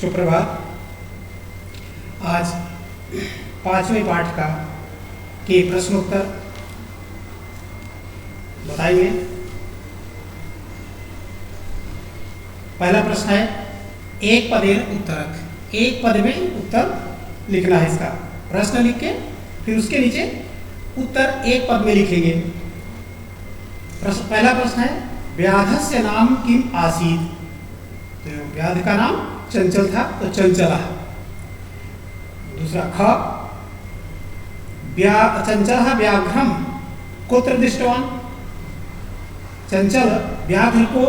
सुप्रभात। आज पांचवें पाठ का के प्रश्नोत्तर बताइए। पहला प्रश्न है, एक पदेन उत्तरक। एक पद में उत्तर लिखना है। इसका प्रश्न लिख के फिर उसके नीचे उत्तर एक पद में लिखेंगे। पहला प्रश्न है, व्याधस्य नाम किम आसीत्। तो व्याध का नाम चंचल था, तो चंचला। दूसरा, ख चंचल व्याघ्रम कुत्र दृष्टवान। चंचल व्याघ्र को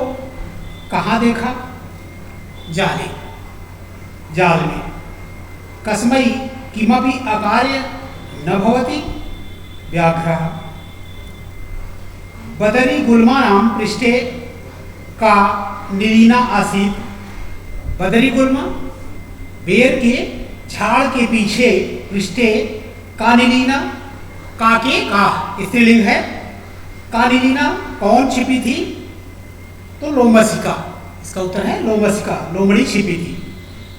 कहाँ देखा? जाले, जाल में। कस्मै किमपि अकार्य न भवति व्याघ्रः। बदरी गुल्मानां पृष्ठे का निलीना आसीत्। बदरी गुल्मा बेर के झाड़ के पीछे पृष्ठे का निलीना। का के का स्त्रीलिंग है। का निलीना कौन छिपी थी? तो लोमसिका। इसका उत्तर है लोमसिका, लोमड़ी छिपी थी।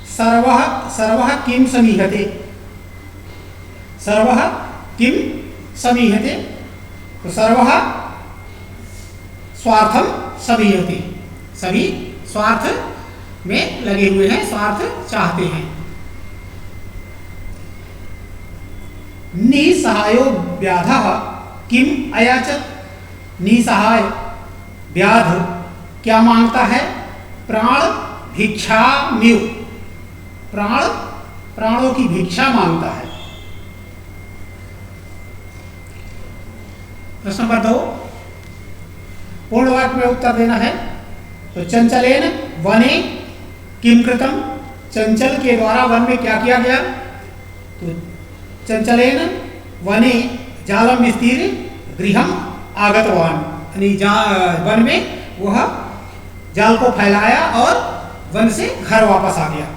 सर्वः सर्वः किम समीहते। सर्वः किम समीहते। तो सर्वः स्वार्थम समीहते। सभी स्वार्थ में लगे हुए हैं, स्वार्थ चाहते हैं। निसहायो व्याधः किम अयाचत। निसहाय व्याध क्या मांगता है? प्राण भिक्षामिव। प्राणों की भिक्षा मांगता है। प्रश्न नंबर 2, पूर्ण वाक्य में उत्तर देना है। तो चंचलेन वने किम कृतम। चंचल के द्वारा वन में क्या किया गया? तो चंचलेन वने जालम विस्तीर्य गृहम आगतवान। यानी वन में वह जाल को फैलाया और वन से घर वापस आ गया।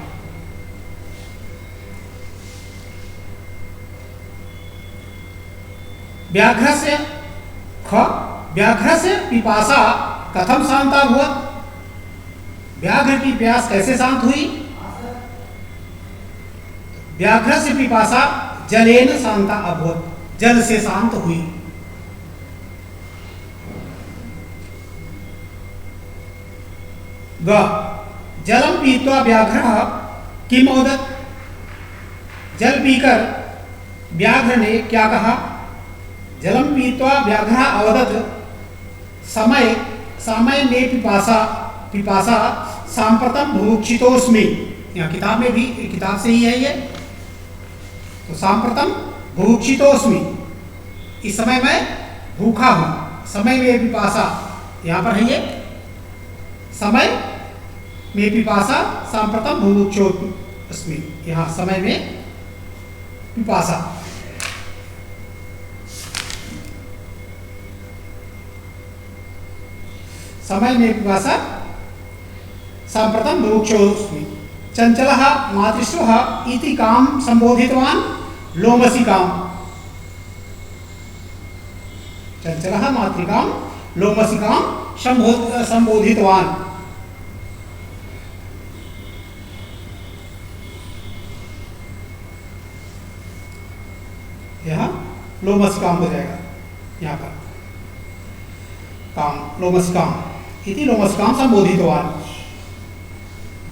व्याघ्रस्य ख व्याघ्रस्य पिपासा कथम शांता भवत्। व्याघ्र की प्यास कैसे शांत हुई? व्याघ्रस्य पिपासा जलेन शांता अभवत्। जल से शांत हुई। ग जलम पीत्वा व्याघ्रः किम ओदत्। जल पीकर व्याघ्र ने क्या कहा? जलम पीत्वा व्याघ्रः अवदत् समय समय में पिपासा सांप्रतम भुभुक्षितोस्मि। यहाँ किताब में भी, किताब से ही है ये। तो सांप्रतम भुभुक्षितोस्मि, इस समय मैं भूखा हूँ। समय में पिपासा, यहाँ पर है ये। समय में पिपासा सांप्रतम भुभुक्षोस्मि। यहाँ समय में पिपासा। समय में पिपासा सांप्रतम भुभुक्षोस्मि। चंचलः मातृश्वः इति काम संबोधितवान् लोमसिकाम्। चंचलः मातृकां लोमसिकां संबोधितवान्। यहाँ लोमसिकां हो जाएगा। यहाँ पर काम लोमसिकां इति लोमसिकां संबोधितवान्।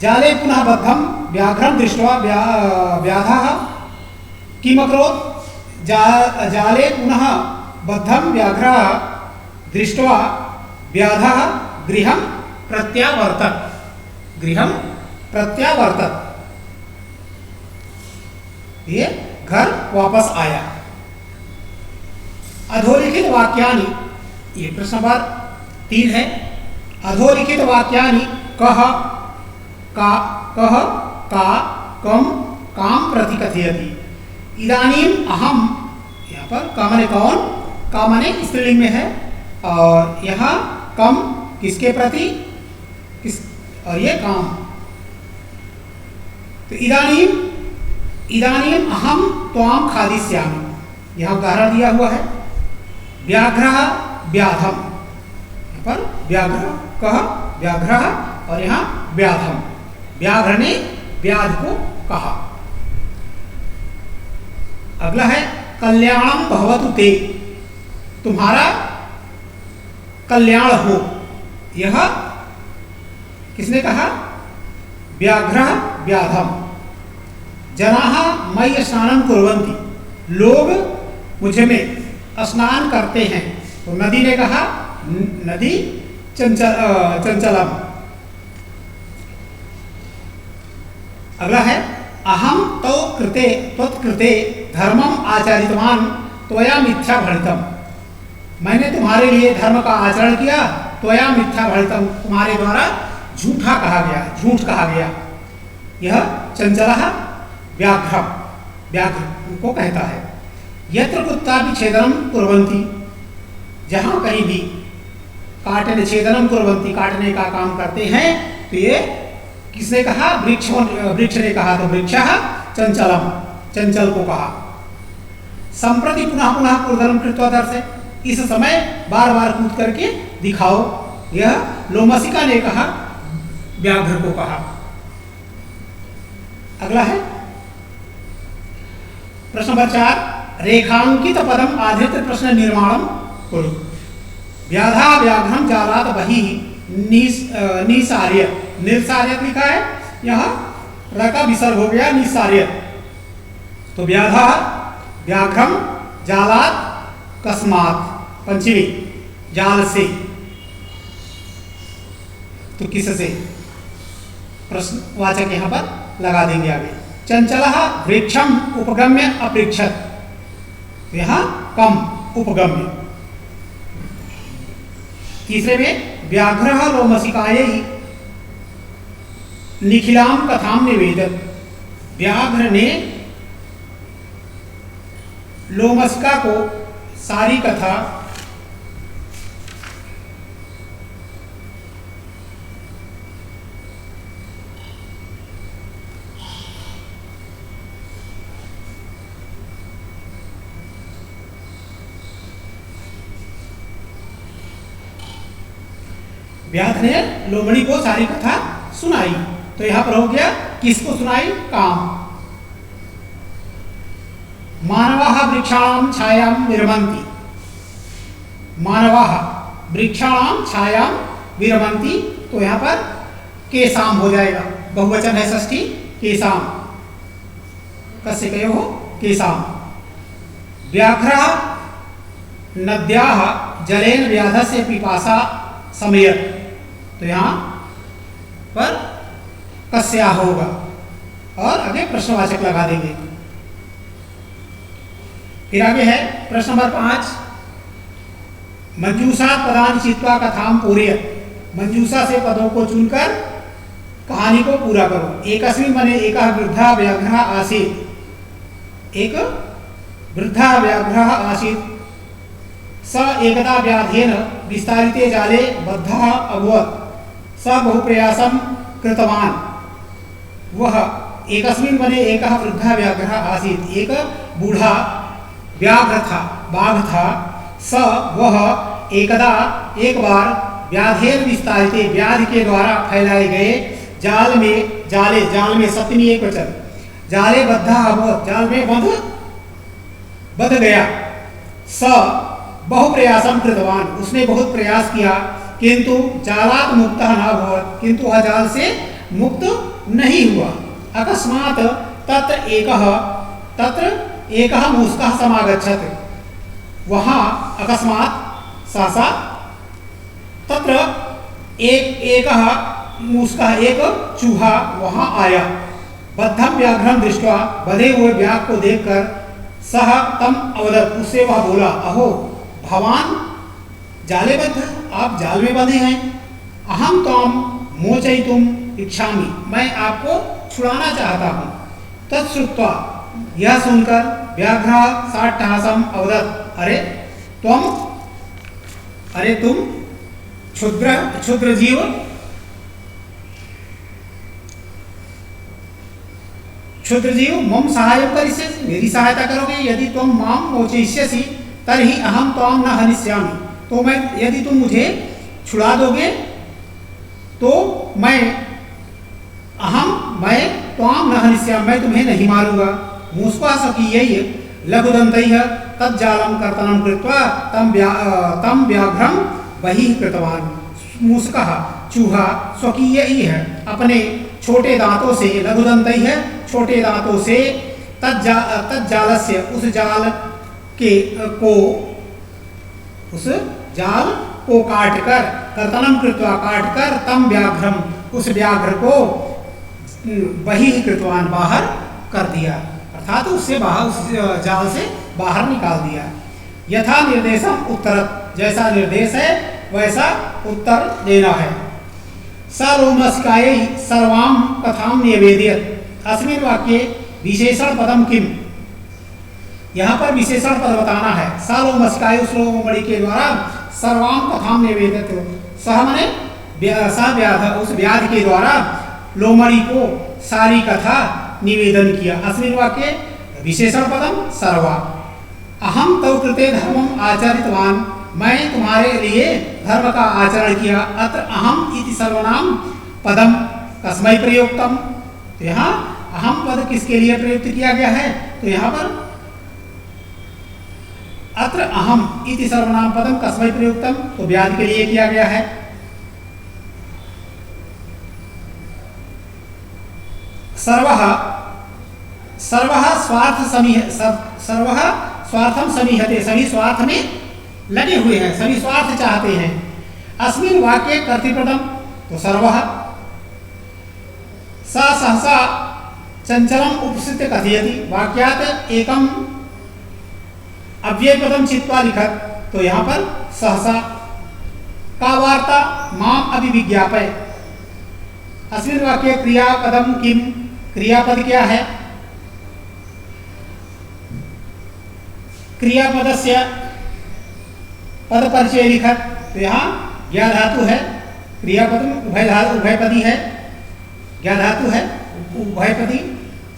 जाले पुनः बद्धं व्याघ्रं दृष्ट्वा व्याधः किम अकरोत्। जाले पुनः बद्धं व्याघ्रः दृष्ट्वा व्याधः गृहं प्रत्यावर्तत। गृहं प्रत्यावर्तत, ये घर वापस आया। अधोलिखित वाक्यानि, ये प्रश्न नंबर 3 है। अधोलिखित वाक्यानि कह का कम काम प्रति कथयति। इदानीम अहम, यहाँ पर का माने कौन, का माने स्त्रीलिंग में है। और यहाँ कम किसके प्रति, किस, और ये काम। तो इदानीम अहम त्वाम खादिष्यामि। यहाँ उदाहरण दिया हुआ है। व्याघ्रः व्याधम, यहाँ पर व्याघ्र कह व्याघ्रः और यहाँ व्याधम। व्याघ्र ने व्याध को कहा। अगला है कल्याणम भवतु ते, तुम्हारा कल्याण हो। यह किसने कहा? व्याघ्रः व्याधम। जनाः मयि स्नानं कुर्वन्ति, लोग मुझे में स्नान करते हैं। तो नदी ने कहा नदी चंचलम। अगला है अहम तो कृते त्वत्कृते धर्मम आचरितवान त्वया मिथ्या भणितम, मैंने तुम्हारे लिए धर्म का आचरण किया, त्वया मिथ्या भणितम, तुम्हारे द्वारा झूठा कहा गया, झूठ कहा गया। यह चंचलः व्याघ्र, व्याघ्र को कहता है। यत्र कुत्रापि छेदनम कुर्वन्ति, जहाँ कहीं भी काटने छेदनम कुर्वन्ति, काटने का काम करते हैं, तो ये किसने कहा? वृक्ष ने कहा। तो वृक्षः चंचलम, चंचल को कहा। संप्रति पुनः पुनः कूर्दनम कृत्वा दर्शय, इस समय बार बार कूद करके दिखाओ। यह लोमशिका ने कहा, व्याघ्र को कहा। अगला है प्रश्न नंबर 4, रेखांकित पदम आधृत प्रश्न निर्माणम कुरु। व्याधा व्याघ्रम जालात बहिः निसार्य, निर्सार्य लिखा है, यहाँ र का विसर्ग हो गया, निसार्य। तो व्याधा व्याघ्रम जालात कस्मात, पंचमी जाल से, तो किससे? प्रश्नवाचक यहाँ पर लगा देंगे आगे। चंचलः वृक्षम उपगम्य अपृक्षत, यहाँ कम उपगम्य। तीसरे में व्याघ्रः लोमशिकायै निखिलाम कथाम निवेदत, व्याघ्र ने लोमशिका को सारी कथा व्याध ने लोमड़ी को सारी कथा सुनाई। तो यहां पर हो गया, किसको सुनाई? काम। मानवाः वृक्षाणां छायां विरमन्ति, मानवाः वृक्षाणां छायां विरमन्ति, तो यहां पर केसाम हो जाएगा, बहुवचन है षष्ठी, केसाम, कस्य कयोः केसाम। व्याघ्रः नद्याः जलेन व्याधस्य पिपासा समयत, तो यहाँ पर कस्या होगा और आगे प्रश्नवाचक लगा देंगे। फिर आगे है प्रश्न नंबर 5, मंजूषा पदानि चित्वा कथाम पूरयत, मंजूषा से पदों को चुनकर कहानी को पूरा करो। एकस्मिन् वने एकः वृद्धः व्याघ्रः आसीत्, एक वृद्धः व्याघ्रः आसीत्, स एकदा व्याधेन विस्तारिते जाले बद्धः अभवत्, स बहुप्रयासं कृतवान्। वह एकस्मिन् वने एकः वृद्धः व्याघ्रः आसीत्, एक बूढ़ा व्याघ्र था, बाघ था। स वह एकदा एक बार व्याधेन विस्तारिते, व्याधि के द्वारा फैलाए गए जाल में, जाल में सप्तमी एक वचन, जाले बद्धः अभवत्, जाल में बंध गया। स बहुप्रयासं कृतवान, उसने बहुत प्रयास किया, किंतु जालात मुक्तः न अभवत्, किंतु वह जाल से मुक्त नहीं हुआ। अकस्मात् तत्र एकः मूषकः समागच्छत्, वहाँ अकस्मात् सहसा तत्र एकः मूषकः, एक चूहा वहाँ आया। बद्धं व्याघ्रं दृष्ट्वा, बधे हुए व्याघ्र को देखकर, सह तम अवदत्, उससे वह बोला, अहो भवान जाले बद्ध, आप जाल में बंधे हैं। अहम त्वाम मोचयितुम इच्छामि, मैं आपको छुड़ाना चाहता हूँ। तत्श्रुत्वा, यह सुनकर व्याघ्रः साट्टहासम् अवदत्, अरे तुम क्षुद्र जीव, मम सहायं करिष्यसि, मेरी सहायता करोगे। यदि तुम मां मोचयिष्यसि तर्हि अहम त्वां न हनिष्यामि, तो मैं, यदि तुम मुझे छुड़ा दोगे तो मैं त्वाम न हनिष्यामि, मैं तुम्हें नहीं मारूंगा। मूषका स्वकीयैः लघुदन्तैः तज्जालं कर्तनं कृत्वा तं व्याघ्रं बहिः कृतवान्। मूषकः चूहा स्वकीयैः अपने छोटे दांतों से, लघुदन्तैः छोटे दांतों से, तज्जालस्य उस जाल के उस जाल को काटकर, कर्तनं कृत्वा काटकर, तम व्याघ्रम उस व्याघ्र को बहिः कृतवान बाहर कर दिया, अर्थात उससे बाहर, उस जाल से बाहर निकाल दिया। यथा निर्देशम उत्तरत, जैसा निर्देश है वैसा उत्तर देना है। सरोमस्कायै सर्वां कथां निवेदयत्। अस्मिन् वाक्ये विशेषण पदम किम, यहाँ पर विशेषण पद बताना है। सरोमस्काय उस लोमड़ी के द्वारा सर्वां कथां निवेदयत्, सह मने सा व्याध, उस व्याध के द्वारा लोमड़ी को सारी कथा निवेदन किया। अस्मिन् वाक्ये विशेषण पदम सर्वा। अहम तव कृते धर्मम आचरितवान, मैं तुम्हारे लिए धर्म का आचरण किया। अत्र अहम इति सर्वनाम पदम कस्मै प्रयुक्तम, तो यहाँ अहम पद किसके लिए प्रयुक्त किया गया है? तो यहाँ पर अत्र अहम इति सर्वनाम पदम कस्मै प्रयुक्तम, तो व्याध के लिए किया गया है। सर्वः स्वार्थम समीहते, सभी स्वार्थ में लगे हुए हैं, सभी स्वार्थ चाहते हैं। अस्मिन् वाक्ये कर्तृपदम, तो सर्वः। स सहसा चंचलम उपसृत्य कथयति, वाक्यात् एकम अव्ययपदम चित्वा लिखत, तो यहाँ पर सहसा। का वार्ता माम अभिविज्ञापय। अस्मिन् वाक्ये क्रियापदम किम, क्रियापद क्या है? क्रियापदस्य पद परिचय लिखत, तो यहाँ ज्ञा धातु है, क्रियापद उभयपदी है, ज्ञा धातु है, उभयपदी,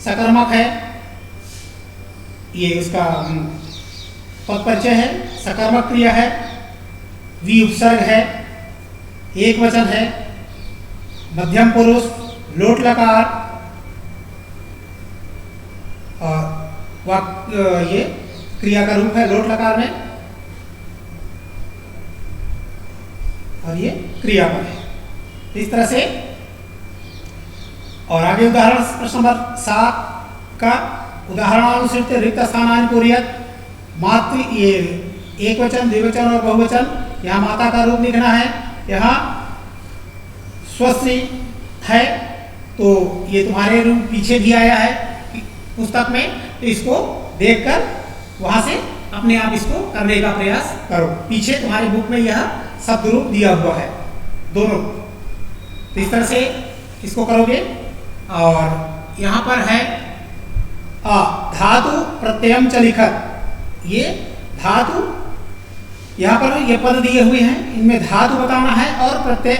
सकर्मक है, ये उसका पद परिचय है, सकर्मक क्रिया है, वि उपसर्ग है, एक वचन है, मध्यम पुरुष, लोट लकार, और ये क्रिया का रूप है लोट लकार में, और ये क्रियापद है। इस तरह से, और आगे उदाहरण प्रश्न नंबर 7 का उदाहरणानुसृत रिक्त स्थानानि पूरयत्। मातृ, ये एक वचन, द्विवचन और बहुवचन, यहाँ माता का रूप लिखना है। यहाँ स्वस्त्री है, तो ये तुम्हारे रूप पीछे भी आया है पुस्तक में, तो इसको देखकर वहां से अपने आप इसको करने का प्रयास करो। पीछे तुम्हारे बुक में यह शब्द रूप दिया हुआ है दोनों, तो इस तरह से इसको करोगे। और यहाँ पर है धातु प्रत्ययम च लिखत, ये धातु, यहाँ पर ये पद दिए हुए हैं, इनमें धातु बताना है और प्रत्यय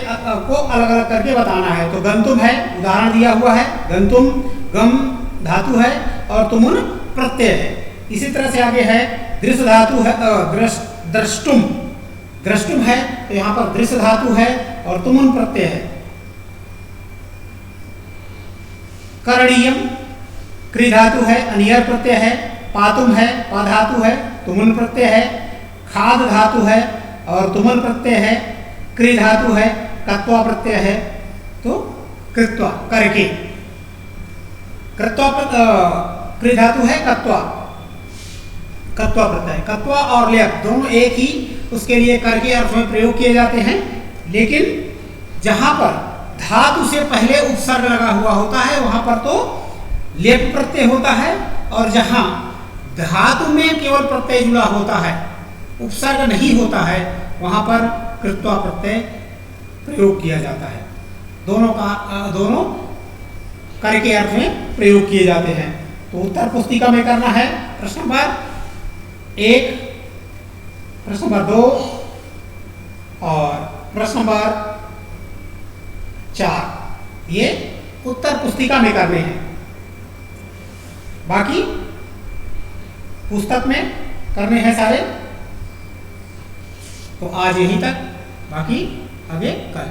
को अलग अलग करके बताना है। तो गंतुम है, उदाहरण दिया हुआ है, गंतुम गम धातु है और तुमुन प्रत्यय है। इसी तरह से आगे है दृश्य धातु है, द्रष्टुम, द्रष्टुम है, तो यहाँ पर दृश्य धातु है और तुमुन प्रत्यय है। करणीयम क्रि धातु है, अनियर प्रत्यय है, पातुम है, पा धातु है, तुमुन प्रत्यय है, खाद धातु है और तुमुन प्रत्यय है, क्रि धातु है, कत्वा प्रत्यय है, तो कृत्वा करके, कृत्वा क्रि धातु है, कत्वा, कत्वा प्रत्यय, कत्वा और ल्यप दोनों एक ही उसके लिए करके अर्थ में प्रयोग किए जाते हैं। लेकिन जहां पर धातु से पहले उपसर्ग लगा हुआ होता है वहां पर तो लेप प्रत्यय होता है, और जहां धातु में केवल प्रत्यय जुड़ा होता है, उपसर्ग नहीं होता है, वहां पर कृत्वा प्रत्यय प्रयोग किया जाता है। दोनों करके अर्थ में प्रयोग किए जाते हैं। तो उत्तर पुस्तिका में करना है प्रश्न नंबर 1, प्रश्न नंबर 2 और प्रश्न नंबर 4, ये उत्तर पुस्तिका में करने हैं। बाकी पुस्तक में करने हैं सारे। तो आज यहीं तक, बाकी आगे कल।